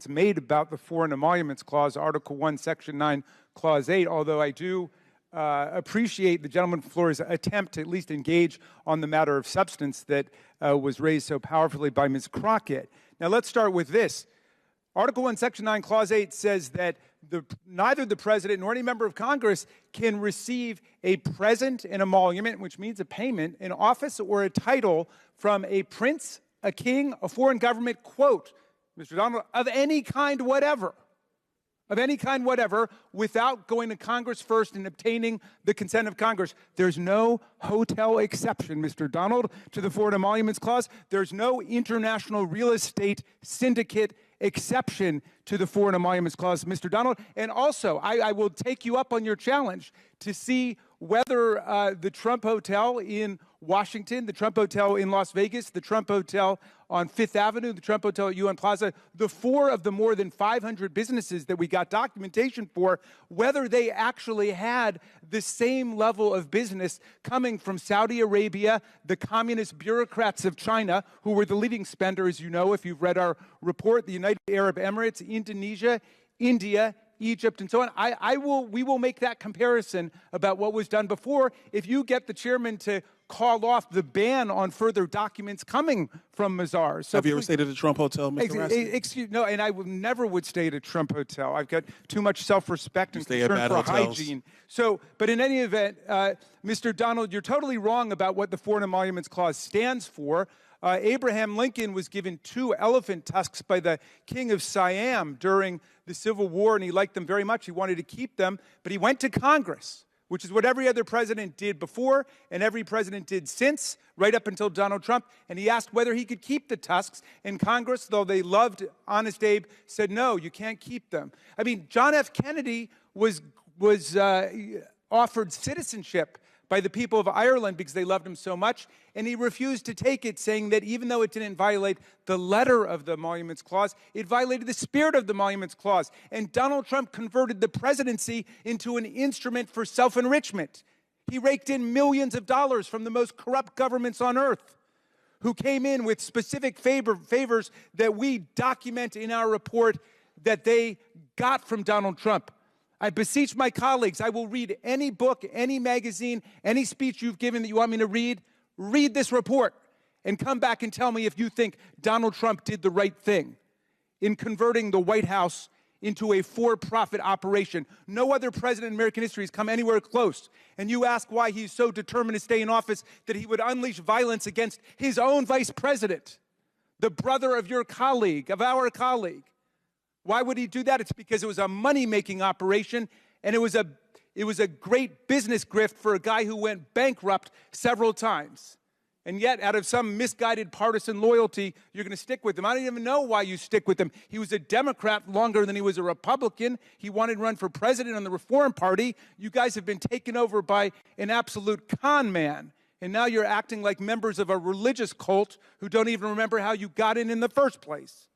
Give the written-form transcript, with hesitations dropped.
arguments made about the Foreign Emoluments Clause, Article 1, Section 9, Clause 8, although I do appreciate the gentleman from Florida's attempt to at least engage on the matter of substance that was raised so powerfully by Ms. Crockett. Now, let's start with this. Article 1, Section 9, Clause 8 says that neither the President nor any member of Congress can receive a present, an emolument, which means a payment, an office or a title from a prince, a king, a foreign government, quote, Mr. Donald, of any kind whatever, without going to Congress first and obtaining the consent of Congress. There's no hotel exception, Mr. Donald, to the Foreign Emoluments Clause. There's no international real estate syndicate exception to the Foreign Emoluments Clause, Mr. Donald. And also, I will take you up on your challenge to see whether the Trump Hotel in Washington, the Trump Hotel in Las Vegas, the Trump Hotel on Fifth Avenue, the Trump Hotel at UN Plaza, the four of the more than 500 businesses that we got documentation for, whether they actually had the same level of business coming from Saudi Arabia, the communist bureaucrats of China, who were the leading spender, as you know, if you've read our report, the United Arab Emirates, Indonesia, India, Egypt, and so on. We will make that comparison about what was done before if you get the chairman to call off the ban on further documents coming from Mazars. So have you ever stayed at a Trump hotel, Mr. Raskin? No, and I never would stay at a Trump hotel. I've got too much self-respect and concern for hygiene. So, but in any event, Mr. Donald, you're totally wrong about what the Foreign Emoluments Clause stands for. Abraham Lincoln was given 2 elephant tusks by the king of Siam during the Civil War, and he liked them very much. He wanted to keep them, but he went to Congress, which is what every other president did before and every president did since, right up until Donald Trump, and he asked whether he could keep the tusks, and Congress, though they loved Honest Abe, said, no, you can't keep them. I mean, John F. Kennedy was offered citizenship by the people of Ireland because they loved him so much, and he refused to take it, saying that even though it didn't violate the letter of the Emoluments Clause, it violated the spirit of the Emoluments Clause. And Donald Trump converted the presidency into an instrument for self-enrichment. He raked in millions of dollars from the most corrupt governments on earth, who came in with specific favors that we document in our report that they got from Donald Trump. I beseech my colleagues, I will read any book, any magazine, any speech you've given that you want me to read. Read this report and come back and tell me if you think Donald Trump did the right thing in converting the White House into a for-profit operation. No other president in American history has come anywhere close. And you ask why he's so determined to stay in office that he would unleash violence against his own vice president, the brother of your colleague, of our colleague. Why would he do that? It's because it was a money-making operation, and it was a great business grift for a guy who went bankrupt several times. And yet, out of some misguided partisan loyalty, you're going to stick with him. I don't even know why you stick with him. He was a Democrat longer than he was a Republican. He wanted to run for president on the Reform Party. You guys have been taken over by an absolute con man. And now you're acting like members of a religious cult who don't even remember how you got in the first place.